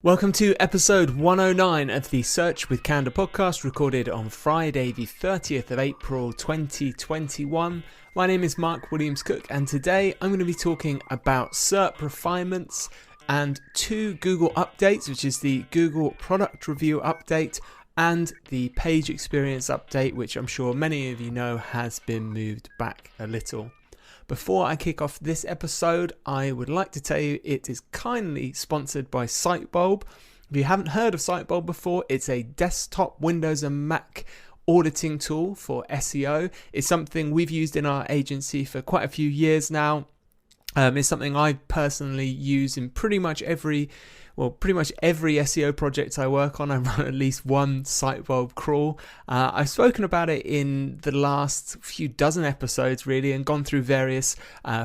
Welcome to episode 109 of the Search with Candour podcast, recorded on Friday the 30th of April 2021. My name is Mark Williams-Cook, and today I'm going to be talking about SERP refinements and two Google updates, which is the Google Product Review Update and the Page Experience Update, which I'm sure many of you know has been moved back a little. Before I kick off this episode, I would like to tell you it is kindly sponsored by Sitebulb. If you haven't heard of Sitebulb before, it's a desktop Windows and Mac auditing tool for SEO. It's something we've used in our agency for quite a few years now. It's something I personally use in pretty much every SEO project I work on. I run at least one Sitebulb crawl. I've spoken about it in the last few dozen episodes really, and gone through various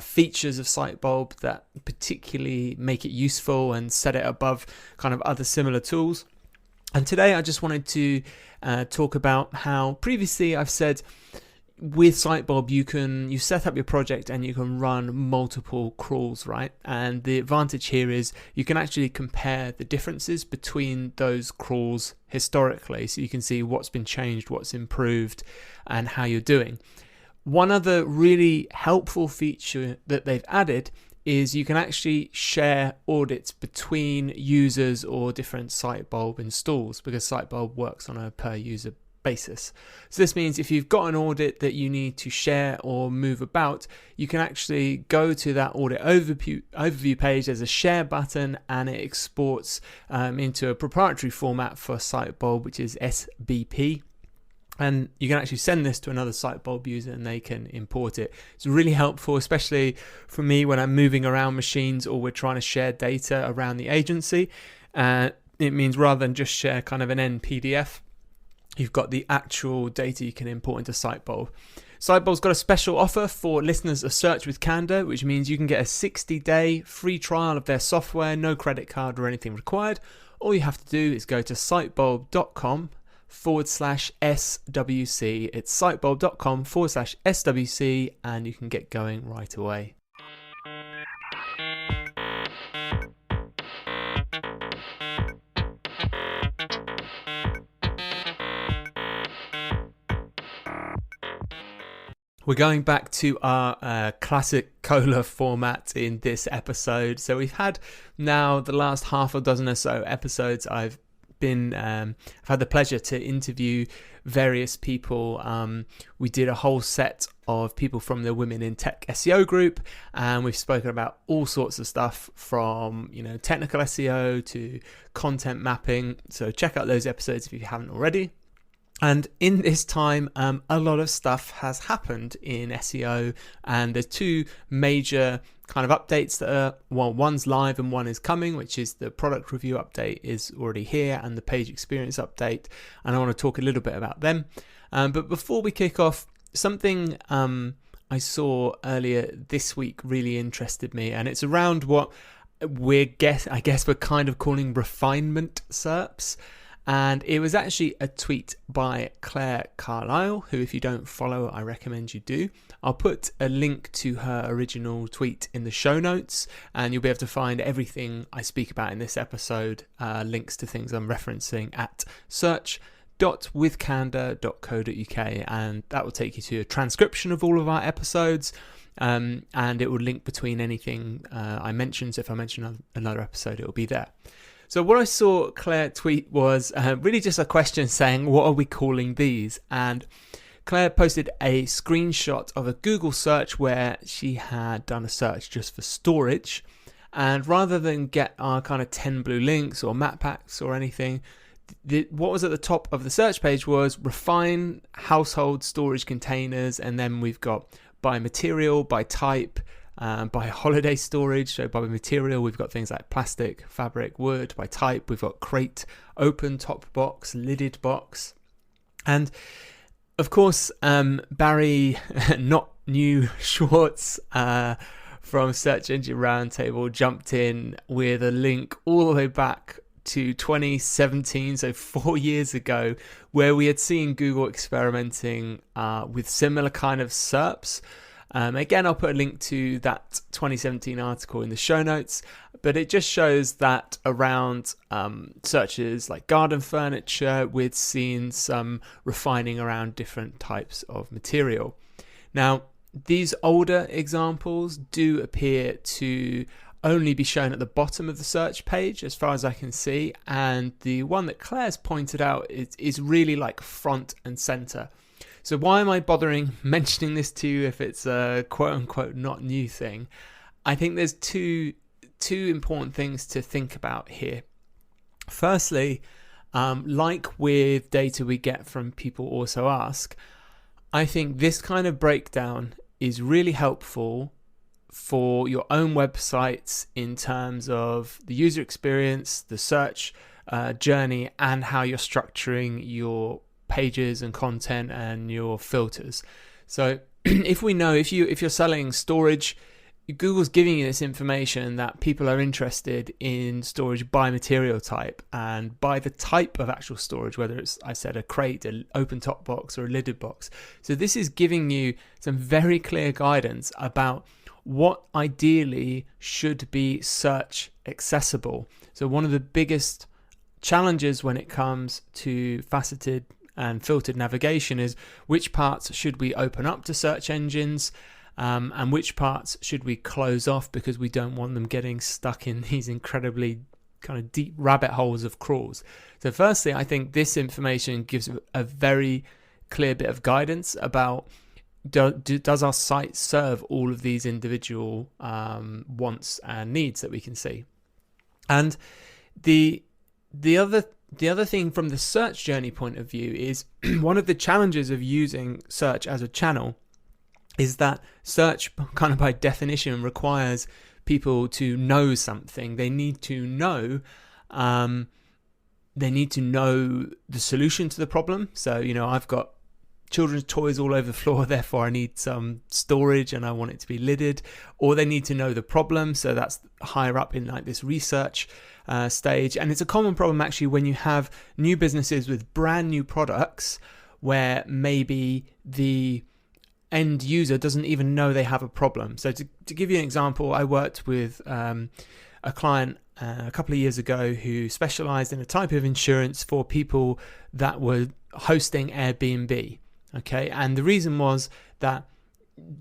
features of Sitebulb that particularly make it useful and set it above kind of other similar tools. And today I just wanted to talk about how previously I've said with Sitebulb you set up your project and you can run multiple crawls, right? And the advantage here is you can actually compare the differences between those crawls historically, so you can see what's been changed, what's improved, and how you're doing. One other really helpful feature that they've added is you can actually share audits between users or different Sitebulb installs, because Sitebulb works on a per user basis. So this means if you've got an audit that you need to share or move about, you can actually go to that audit overview page. There's a share button and it exports into a proprietary format for Sitebulb, which is SBP. And you can actually send this to another Sitebulb user and they can import it. It's really helpful, especially for me when I'm moving around machines or we're trying to share data around the agency. It means rather than just share kind of an NPDF, you've got the actual data you can import into Sitebulb. Sitebulb's got a special offer for listeners of Search with Candour, which means you can get a 60-day free trial of their software, no credit card or anything required. All you have to do is go to sitebulb.com/SWC. It's sitebulb.com/SWC, and you can get going right away. We're going back to our classic cola format in this episode. So we've had now the last half a dozen or so episodes. I've had the pleasure to interview various people. We did a whole set of people from the Women in Tech SEO group, and we've spoken about all sorts of stuff from technical SEO to content mapping. So check out those episodes if you haven't already. And in this time, a lot of stuff has happened in SEO, and there's two major kind of updates that are, well, one's live and one is coming, which is the product review update is already here and the page experience update. And I want to talk a little bit about them. But before we kick off, something I saw earlier this week really interested me, and it's around what I guess we're kind of calling refinement SERPs. And it was actually a tweet by Claire Carlisle, who, if you don't follow, I recommend you do. I'll put a link to her original tweet in the show notes, and you'll be able to find everything I speak about in this episode, links to things I'm referencing at search.withcandour.co.uk, and that will take you to a transcription of all of our episodes. And it will link between anything I mentioned. So if I mention another episode, it will be there. So what I saw Claire tweet was really just a question saying, what are we calling these? And Claire posted a screenshot of a Google search where she had done a search just for storage. And rather than get our kind of 10 blue links or map packs or anything, what was at the top of the search page was refine household storage containers. And then we've got by material, by type, by holiday storage. So by material, we've got things like plastic, fabric, wood. By type, we've got crate, open top box, lidded box. And of course, Barry, not new Schwartz from Search Engine Roundtable, jumped in with a link all the way back to 2017, so 4 years ago, where we had seen Google experimenting with similar kind of SERPs. Again, I'll put a link to that 2017 article in the show notes, but it just shows that around searches like garden furniture, we'd seen some refining around different types of material. Now, these older examples do appear to only be shown at the bottom of the search page as far as I can see, and the one that Claire's pointed out is really like front and center. So why am I bothering mentioning this to you if it's a quote unquote not new thing? I think there's two important things to think about here. Firstly, like with data we get from People Also Ask, I think this kind of breakdown is really helpful for your own websites in terms of the user experience, the search journey, and how you're structuring your pages and content and your filters. So if we know if you're selling storage, Google's giving you this information that people are interested in storage by material type and by the type of actual storage, whether it's, I said, a crate, an open top box, or a lidded box. So this is giving you some very clear guidance about what ideally should be search accessible. So one of the biggest challenges when it comes to faceted and filtered navigation is which parts should we open up to search engines, and which parts should we close off because we don't want them getting stuck in these incredibly kind of deep rabbit holes of crawls. So firstly, I think this information gives a very clear bit of guidance about does our site serve all of these individual wants and needs that we can see. And the other thing from the search journey point of view is one of the challenges of using search as a channel is that search kind of by definition requires people to know something. They need to know the solution to the problem. So, I've got children's toys all over the floor, therefore I need some storage and I want it to be lidded. Or they need to know the problem, so that's higher up in like this research stage. And it's a common problem actually when you have new businesses with brand new products where maybe the end user doesn't even know they have a problem. So to give you an example, I worked with a client a couple of years ago who specialized in a type of insurance for people that were hosting Airbnb. Okay, and the reason was that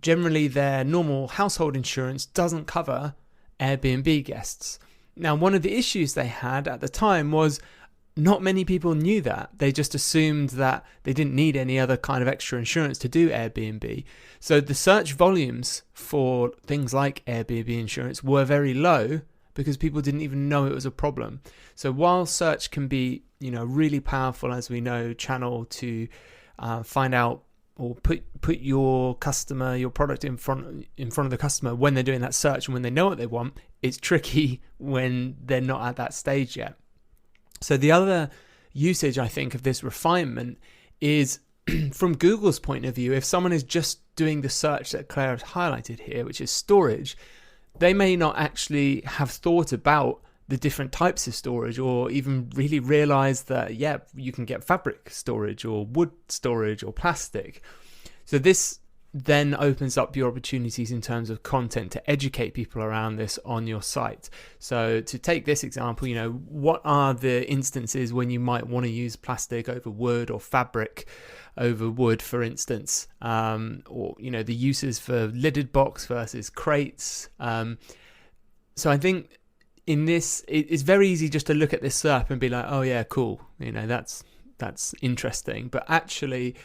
generally their normal household insurance doesn't cover Airbnb guests. Now, one of the issues they had at the time was not many people knew that. They just assumed that they didn't need any other kind of extra insurance to do Airbnb. So the search volumes for things like Airbnb insurance were very low because people didn't even know it was a problem. So while search can be, really powerful, as we know, channel to find out or put your customer, your product in front of the customer when they're doing that search and when they know what they want, it's tricky when they're not at that stage yet. So the other usage, I think, of this refinement is from Google's point of view. If someone is just doing the search that Claire has highlighted here, which is storage, they may not actually have thought about the different types of storage or even really realize that, you can get fabric storage or wood storage or plastic. So this then opens up your opportunities in terms of content to educate people around this on your site. So to take this example, what are the instances when you might want to use plastic over wood or fabric over wood, for instance, or, the uses for lidded box versus crates. So I think in this, it's very easy just to look at this SERP and be like, oh yeah, cool. That's interesting. But actually,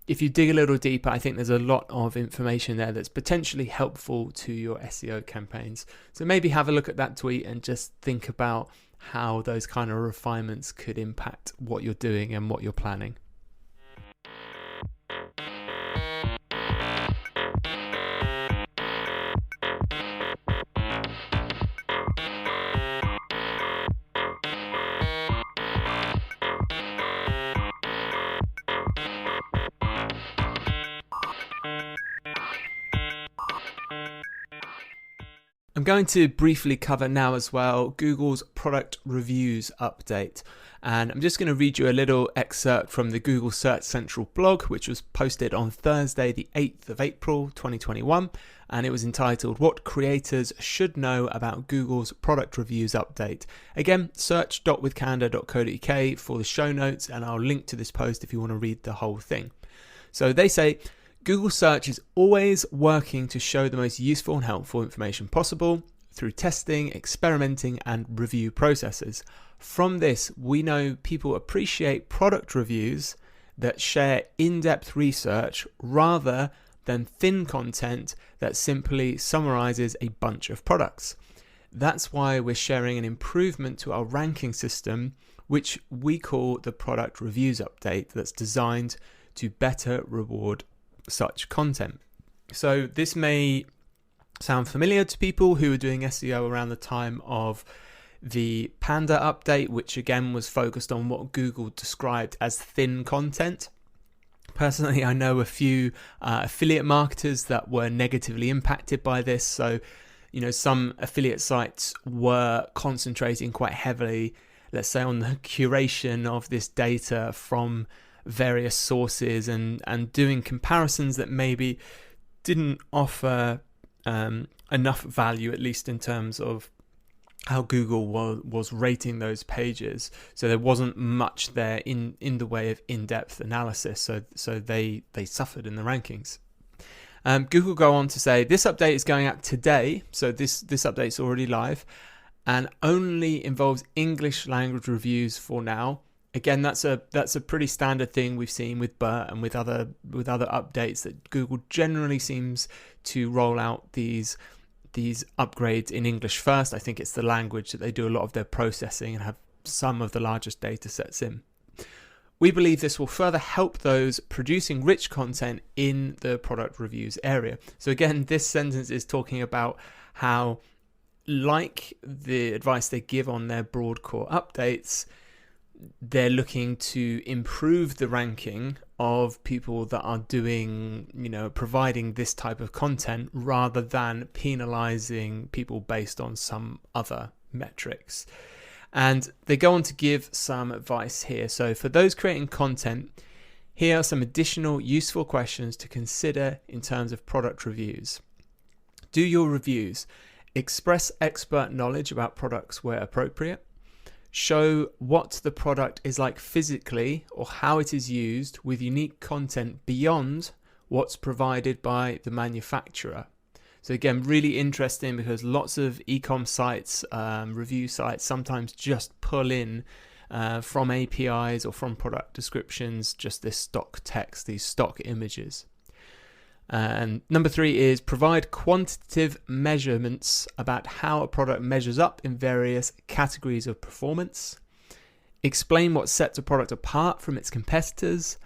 if you dig a little deeper, I think there's a lot of information there that's potentially helpful to your SEO campaigns. So maybe have a look at that tweet and just think about how those kind of refinements could impact what you're doing and what you're planning. I'm going to briefly cover now as well Google's product reviews update. And I'm just going to read you a little excerpt from the Google Search Central blog, which was posted on Thursday, the 8th of April, 2021. And it was entitled, What Creators Should Know About Google's Product Reviews Update. Again, search.withcandour.co.uk for the show notes, and I'll link to this post if you want to read the whole thing. So they say, Google Search is always working to show the most useful and helpful information possible through testing, experimenting, and review processes. From this, we know people appreciate product reviews that share in-depth research rather than thin content that simply summarizes a bunch of products. That's why we're sharing an improvement to our ranking system, which we call the Product Reviews Update, that's designed to better reward such content. So this may sound familiar to people who are doing SEO around the time of the Panda update, which again was focused on what Google described as thin content. Personally, I know a few affiliate marketers that were negatively impacted by this. So, some affiliate sites were concentrating quite heavily, let's say, on the curation of this data from various sources and doing comparisons that maybe didn't offer enough value, at least in terms of how Google was rating those pages. So there wasn't much there in the way of in-depth analysis. So they suffered in the rankings. Google go on to say this update is going out today. So this update's already live and only involves English language reviews for now. Again, that's a pretty standard thing we've seen with BERT and with other updates, that Google generally seems to roll out these upgrades in English first. I think it's the language that they do a lot of their processing and have some of the largest data sets in. We believe this will further help those producing rich content in the product reviews area. So again, this sentence is talking about how, like the advice they give on their broad core updates, they're looking to improve the ranking of people that are doing, providing this type of content rather than penalizing people based on some other metrics. And they go on to give some advice here. So for those creating content, here are some additional useful questions to consider in terms of product reviews. Do your reviews express expert knowledge about products where appropriate? Show what the product is like physically or how it is used with unique content beyond what's provided by the manufacturer. So again, really interesting because lots of e-com sites, review sites sometimes just pull in from APIs or from product descriptions just this stock text, these stock images. And number 3 is provide quantitative measurements about how a product measures up in various categories of performance. Explain what sets a product apart from its competitors.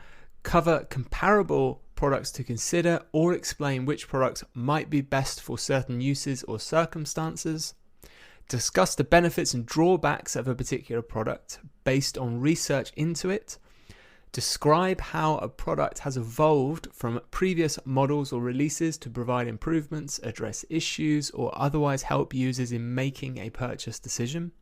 Cover comparable products to consider, or explain which products might be best for certain uses or circumstances. Discuss the benefits and drawbacks of a particular product based on research into it. Describe how a product has evolved from previous models or releases to provide improvements, address issues, or otherwise help users in making a purchase decision.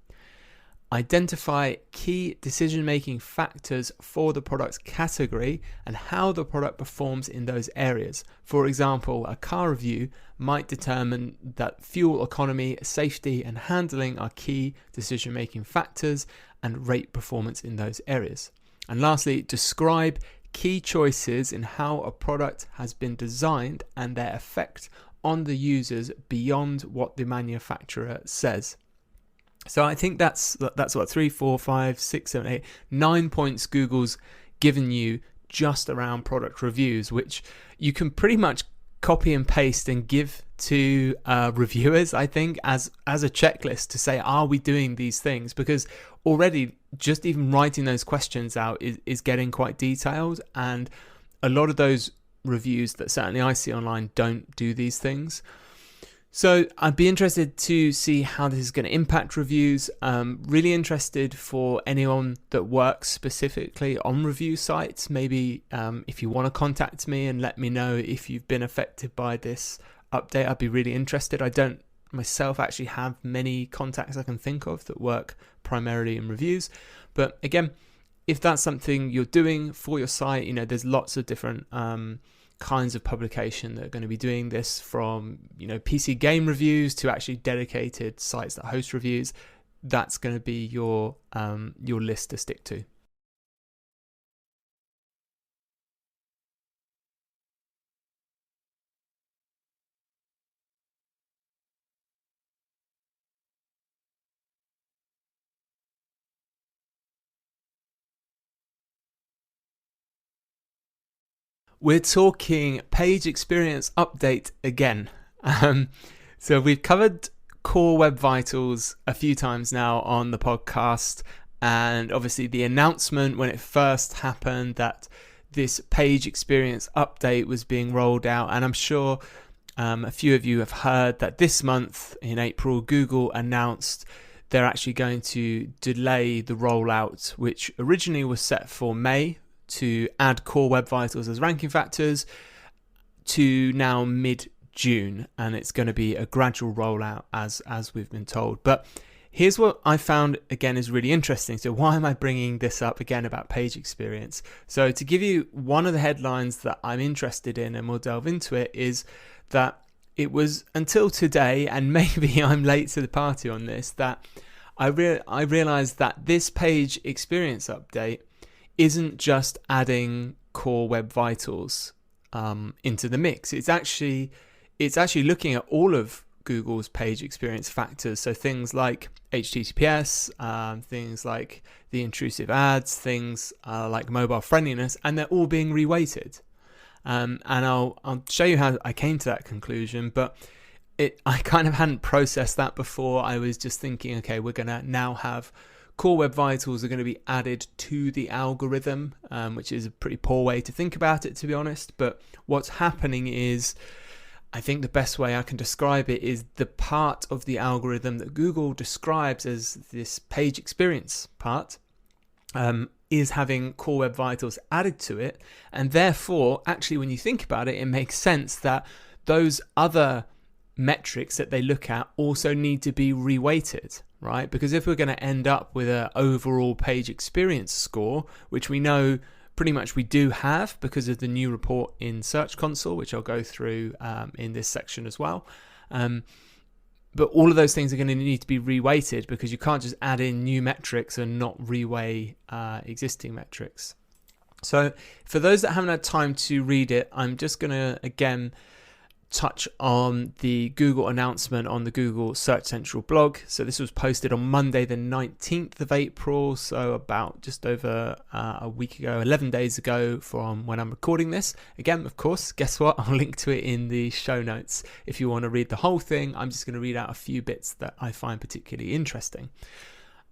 Identify key decision-making factors for the product's category and how the product performs in those areas. For example, a car review might determine that fuel economy, safety, and handling are key decision-making factors and rate performance in those areas. And lastly, describe key choices in how a product has been designed and their effect on the users beyond what the manufacturer says. So I think that's what 3, 4, 5, 6, 7, 8, 9 points Google's given you just around product reviews, which you can pretty much copy and paste and give to reviewers, I think, as a checklist to say, are we doing these things? Because already just even writing those questions out is getting quite detailed, and a lot of those reviews that certainly I see online don't do these things. So I'd be interested to see how this is going to impact reviews. Really interested for anyone that works specifically on review sites. Maybe if you want to contact me and let me know if you've been affected by this update, I'd be really interested. I don't myself actually have many contacts I can think of that work primarily in reviews. But again, if that's something you're doing for your site, there's lots of different kinds of publication that are going to be doing this, from PC game reviews to actually dedicated sites that host reviews. That's going to be your list to stick to. We're talking page experience update again. So we've covered Core Web Vitals a few times now on the podcast, and obviously the announcement when it first happened that this page experience update was being rolled out, and I'm sure a few of you have heard that this month in April, Google announced they're actually going to delay the rollout, which originally was set for May, to add Core Web Vitals as ranking factors, to now mid-June, and it's going to be a gradual rollout as we've been told. But here's what I found again is really interesting. So why am I bringing this up again about page experience? So to give you one of the headlines that I'm interested in, and we'll delve into it, is that it was until today, and maybe I'm late to the party on this, that I realized that this page experience update isn't just adding Core Web Vitals into the mix. It's actually looking at all of Google's page experience factors. So things like HTTPS, things like the intrusive ads, things like mobile friendliness, and they're all being reweighted. And I'll show you how I came to that conclusion, but I kind of hadn't processed that before. I was just thinking, okay, we're going to now have Core Web Vitals are going to be added to the algorithm, which is a pretty poor way to think about it, to be honest. But what's happening is, I think the best way I can describe it is the part of the algorithm that Google describes as this page experience part is having Core Web Vitals added to it. And therefore, actually, when you think about it, it makes sense that those other metrics that they look at also need to be reweighted, right? Because if we're going to end up with an overall page experience score, which we know pretty much we do have because of the new report in Search Console, which I'll go through in this section as well. But all of those things are going to need to be reweighted, because you can't just add in new metrics and not reweigh existing metrics. So for those that haven't had time to read it, I'm just going to again touch on the Google announcement on the Google Search Central blog. So this was posted on Monday the 19th of April, so about just over a week ago, 11 days ago from when I'm recording this. Again, of course, guess what? I'll link to it in the show notes if you want to read the whole thing. I'm just going to read out a few bits that I find particularly interesting.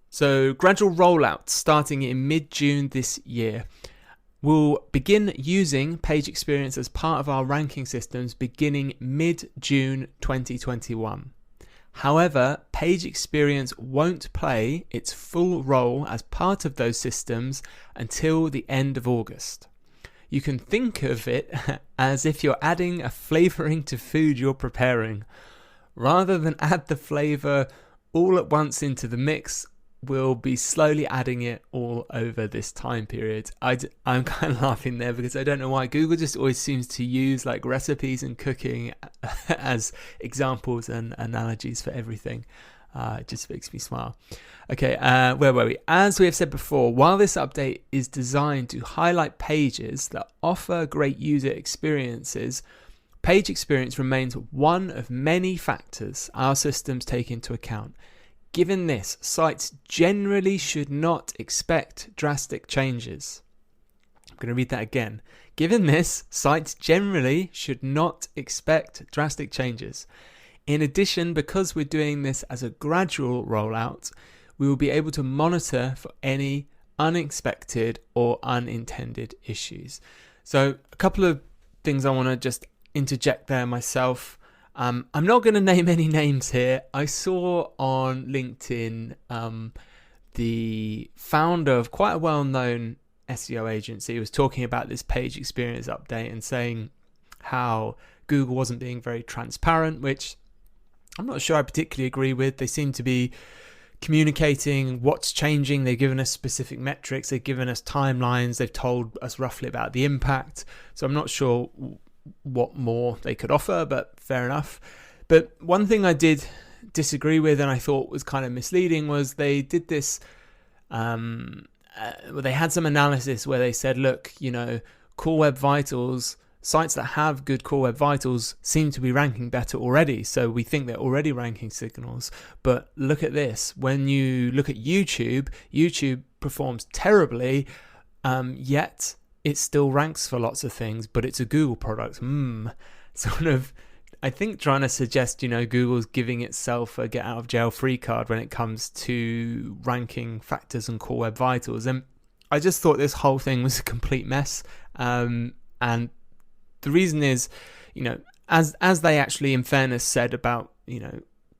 So gradual rollout starting in mid-June this year. We'll begin using page experience as part of our ranking systems beginning mid-June 2021. However, page experience won't play its full role as part of those systems until the end of August. You can think of it as if you're adding a flavoring to food you're preparing. Rather than add the flavor all at once into the mix, we'll be slowly adding it all over this time period. I'm kind of laughing there because I don't know why. Google just always seems to use like recipes and cooking as examples and analogies for everything. It just makes me smile. Okay, where were we? As we have said before, while this update is designed to highlight pages that offer great user experiences, page experience remains one of many factors our systems take into account. Given this, sites generally should not expect drastic changes. I'm going to read that again. Given this, sites generally should not expect drastic changes. In addition, because we're doing this as a gradual rollout, we will be able to monitor for any unexpected or unintended issues. So a couple of things I want to just interject there myself. I'm not going to name any names here. I saw on LinkedIn the founder of quite a well-known SEO agency was talking about this page experience update and saying how Google wasn't being very transparent, which I'm not sure I particularly agree with. They seem to be communicating what's changing. They've given us specific metrics. They've given us timelines. They've told us roughly about the impact. So I'm not sure what more they could offer, but fair enough. But one thing I did disagree with and I thought was kind of misleading was they did this, they had some analysis where they said, look, Core Web Vitals, sites that have good Core Web Vitals seem to be ranking better already. So we think they're already ranking signals. But look at this. When you look at YouTube, YouTube performs terribly, yet it still ranks for lots of things, but it's a Google product. Sort of, I think trying to suggest, Google's giving itself a get out of jail free card when it comes to ranking factors and Core Web Vitals. And I just thought this whole thing was a complete mess. And the reason is, as they actually, in fairness, said about,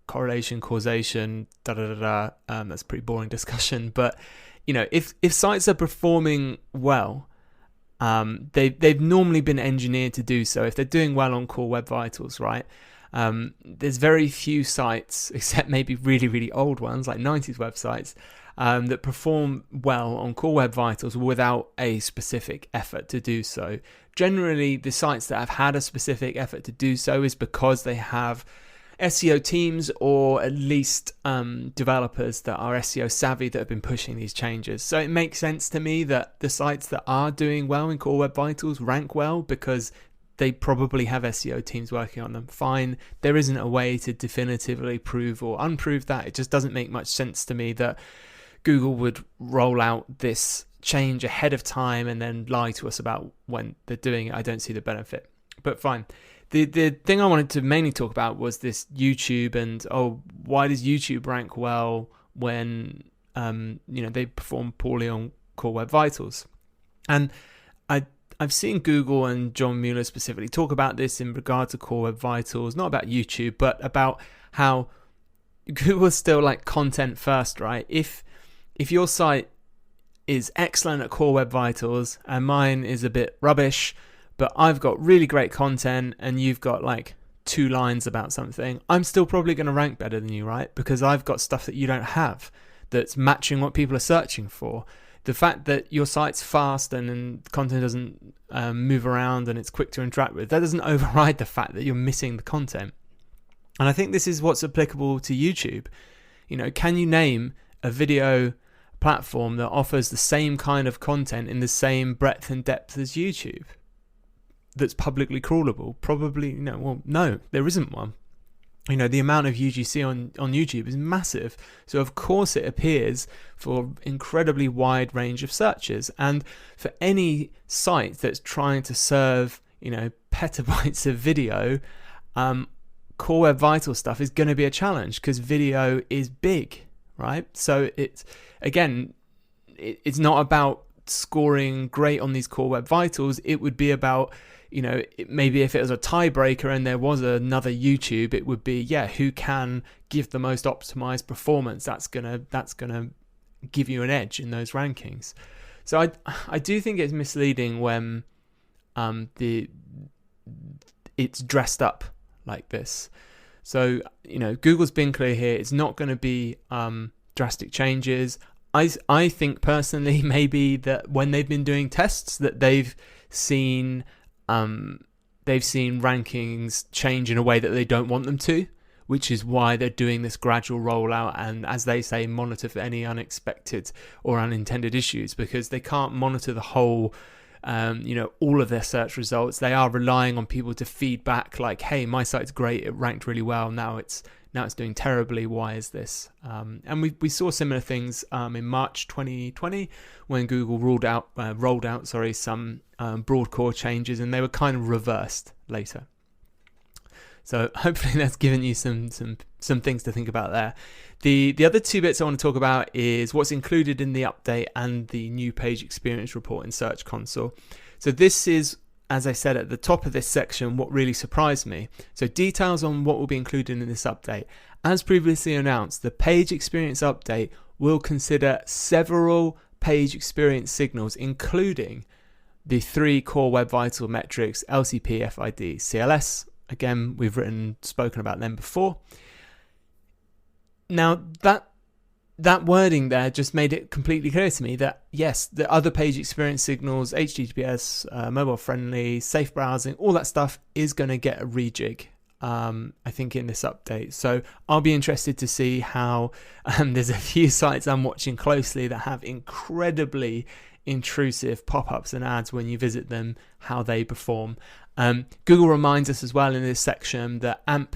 correlation, causation, that's a pretty boring discussion. But, if sites are performing well, they've normally been engineered to do so. If they're doing well on Core Web Vitals, right? There's very few sites, except maybe really, really old ones like 90s websites, that perform well on Core Web Vitals without a specific effort to do so. Generally, the sites that have had a specific effort to do so is because they have SEO teams or at least developers that are SEO savvy that have been pushing these changes. So it makes sense to me that the sites that are doing well in Core Web Vitals rank well because they probably have SEO teams working on them. Fine, there isn't a way to definitively prove or unprove that. It just doesn't make much sense to me that Google would roll out this change ahead of time and then lie to us about when they're doing it. I don't see the benefit, but fine. The thing I wanted to mainly talk about was this YouTube and, why does YouTube rank well when, they perform poorly on Core Web Vitals? And I've seen Google and John Mueller specifically talk about this in regard to Core Web Vitals, not about YouTube, but about how Google's still like content first, right? If your site is excellent at Core Web Vitals and mine is a bit rubbish, but I've got really great content and you've got like 2 lines about something, I'm still probably going to rank better than you, right? Because I've got stuff that you don't have that's matching what people are searching for. The fact that your site's fast and content doesn't move around and it's quick to interact with, that doesn't override the fact that you're missing the content. And I think this is what's applicable to YouTube. Can you name a video platform that offers the same kind of content in the same breadth and depth as YouTube that's publicly crawlable? Probably, no, there isn't one. The amount of UGC on YouTube is massive. So of course it appears for incredibly wide range of searches. And for any site that's trying to serve, petabytes of video, Core Web Vital stuff is going to be a challenge because video is big, right? So it's not about scoring great on these Core Web Vitals. It would be about, maybe if it was a tiebreaker and there was another YouTube, it would be, who can give the most optimized performance? That's gonna give you an edge in those rankings. So I do think it's misleading when it's dressed up like this. So Google's been clear here. It's not going to be drastic changes. I think personally maybe that when they've been doing tests that they've seen rankings change in a way that they don't want them to, which is why they're doing this gradual rollout and, as they say, monitor for any unexpected or unintended issues, because they can't monitor the whole all of their search results. They are relying on people to feedback like, hey, my site's great, it ranked really well, now it's doing terribly, why is this? And we saw similar things in March 2020 when Google rolled out some broad core changes, and they were kind of reversed later. So hopefully that's given you some things to think about there. The other 2 bits I want to talk about is what's included in the update and the new page experience report in Search Console. So this is, as I said at the top of this section, what really surprised me. So details on what will be included in this update. As previously announced, the page experience update will consider several page experience signals, including the 3 core Web Vital metrics, LCP, FID, CLS. Again, we've spoken about them before. Now that wording there just made it completely clear to me that yes, the other page experience signals, HTTPS, mobile friendly, safe browsing, all that stuff is going to get a rejig, I think, in this update. So I'll be interested to see how there's a few sites I'm watching closely that have incredibly intrusive pop-ups and ads when you visit them, how they perform. Google reminds us as well in this section that AMP,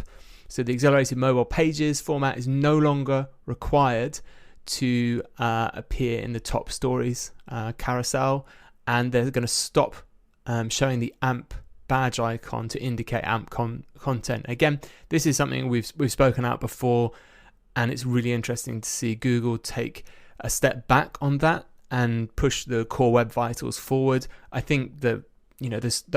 so the accelerated mobile pages format, is no longer required to appear in the top stories carousel, and they're going to stop showing the AMP badge icon to indicate AMP content. Again, this is something we've spoken out before, and it's really interesting to see Google take a step back on that and push the core web vitals forward. I think the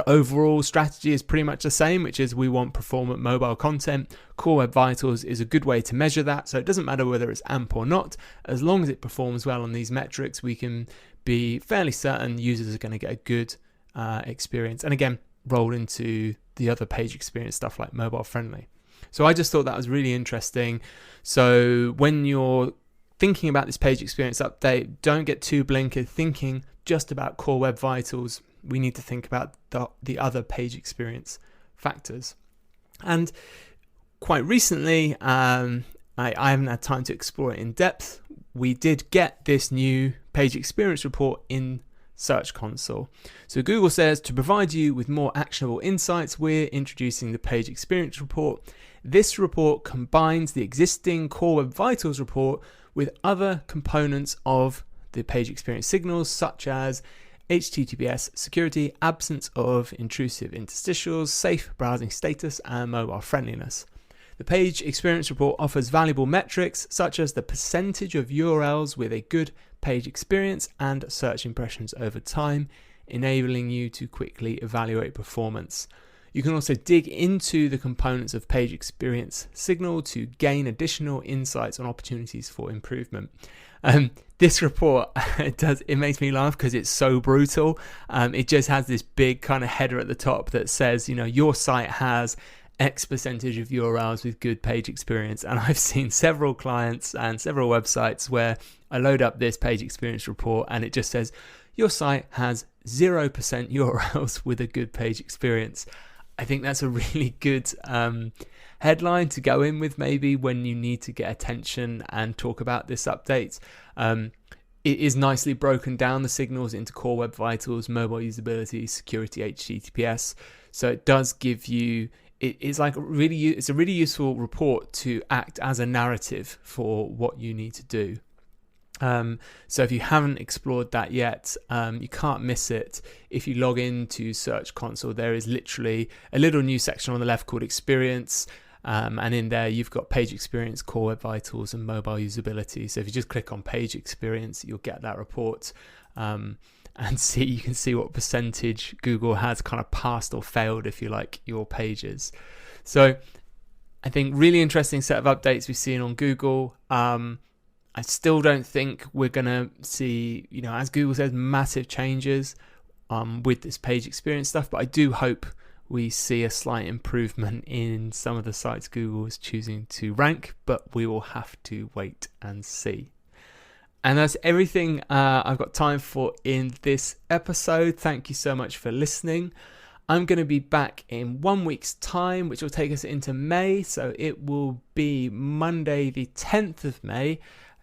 overall strategy is pretty much the same, which is we want performant mobile content. Core Web Vitals is a good way to measure that. So it doesn't matter whether it's AMP or not. As long as it performs well on these metrics, we can be fairly certain users are going to get a good experience. And again, roll into the other page experience stuff like mobile friendly. So I just thought that was really interesting. So when you're thinking about this page experience update, don't get too blinkered thinking just about Core Web Vitals. We need to think about the other page experience factors. And quite recently, I haven't had time to explore it in depth. We did get this new page experience report in Search Console. So Google says, to provide you with more actionable insights, we're introducing the page experience report. This report combines the existing Core Web Vitals report with other components of the page experience signals, such as HTTPS security, absence of intrusive interstitials, safe browsing status, and mobile friendliness. The page experience report offers valuable metrics such as the percentage of URLs with a good page experience and search impressions over time, enabling you to quickly evaluate performance. You can also dig into the components of page experience signal to gain additional insights on opportunities for improvement. This report, it makes me laugh because it's so brutal. It just has this big kind of header at the top that says, your site has X percentage of URLs with good page experience. And I've seen several clients and several websites where I load up this page experience report and it just says, your site has 0% URLs with a good page experience. I think that's a really good headline to go in with maybe when you need to get attention and talk about this update. It is nicely broken down, the signals, into Core Web Vitals, mobile usability, security, HTTPS. So it does give you, it's a really useful report to act as a narrative for what you need to do. So if you haven't explored that yet, you can't miss it. If you log into Search Console, there is literally a little new section on the left called Experience. And in there, you've got page experience, Core Web Vitals, and mobile usability. So if you just click on page experience, you'll get that report and you can see what percentage Google has kind of passed or failed, if you like, your pages. So I think really interesting set of updates we've seen on Google. I still don't think we're going to see, as Google says, massive changes with this page experience stuff, but I do hope we see a slight improvement in some of the sites Google is choosing to rank, but we will have to wait and see. And that's everything I've got time for in this episode. Thank you so much for listening. I'm going to be back in 1 week's time, which will take us into May. So it will be Monday, the 10th of May,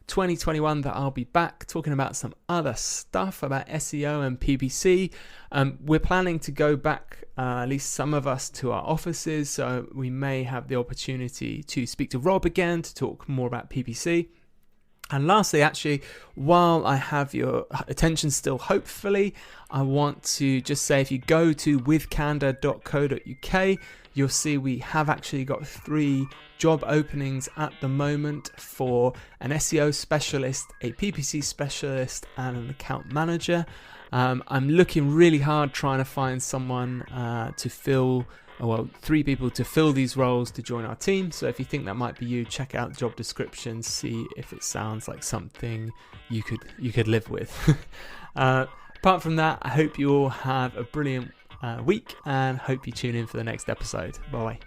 2021, that I'll be back talking about some other stuff about SEO and PPC. We're planning to go back, at least some of us, to our offices, so we may have the opportunity to speak to Rob again to talk more about PPC. And lastly, actually, while I have your attention still, hopefully, I want to just say, if you go to withcandor.co.uk, you'll see we have actually got 3 job openings at the moment for an SEO specialist, a PPC specialist, and an account manager. I'm looking really hard trying to find someone to fill, 3 people to fill these roles to join our team. So if you think that might be you, check out the job description, see if it sounds like something you could live with. Apart from that, I hope you all have a brilliant week and hope you tune in for the next episode. Bye.